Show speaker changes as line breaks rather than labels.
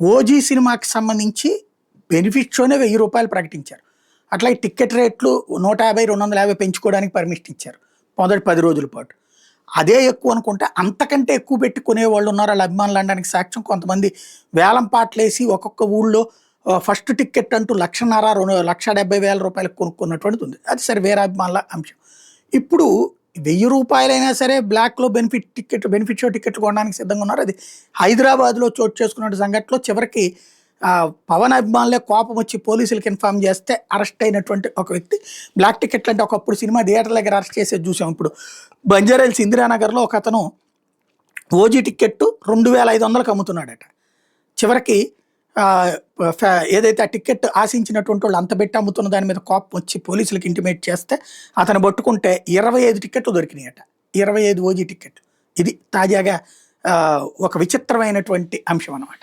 OG సినిమాకి సంబంధించి benefit షోనే రూ. 1000 ప్రకటించారు. అట్లాగే టికెట్ రేట్లు 150, 250 పెంచుకోవడానికి పర్మిషన్ ఇచ్చారు మొదటి 10 రోజుల పాటు. అదే ఎక్కువ అనుకుంటే అంతకంటే ఎక్కువ పెట్టి కొనేవాళ్ళు ఉన్నారు. వాళ్ళ అభిమానులు అనడానికి సాక్ష్యం కొంతమంది వేలం పాటలేసి ఒక్కొక్క ఊళ్ళో ఫస్ట్ టికెట్ అంటూ 1,50,000, 1,70,000 కొనుక్కున్నటువంటిది ఉంది. అది సరే వేరే అభిమానుల అంశం. ఇప్పుడు రూ. 1000 సరే బ్లాక్‌లో బెనిఫిట్ షో టికెట్లు కొనడానికి సిద్ధంగా ఉన్నారు. అది హైదరాబాద్‌లో చోటు చేసుకున్న సంఘటనలో చివరికి పవన్ అభిమానులే కోపం వచ్చి పోలీసులకు ఇన్ఫార్మ్ చేస్తే అరెస్ట్ అయినటువంటి ఒక వ్యక్తి. బ్లాక్ టికెట్లు అంటే ఒకప్పుడు సినిమా థియేటర్ల దగ్గర అరెస్ట్ చేసేది చూసాం. ఇప్పుడు బంజారాహిల్స్ ఇందిరానగర్‌లో ఒకతను ఓజీ టికెట్టు 2,500కి అమ్ముతున్నాడట. చివరికి ఏదైతే ఆ టికెట్ ఆశించినటువంటి వాళ్ళు అంత పెట్టి అమ్ముతున్న దాని మీద కోపం వచ్చి పోలీసులకు ఇంటిమేట్ చేస్తే అతను పట్టుకుంటే 25 టికెట్లు దొరికినాయట. 25 ఓజీ టికెట్లు. ఇది తాజాగా ఒక విచిత్రమైనటువంటి అంశం అన్నమాట.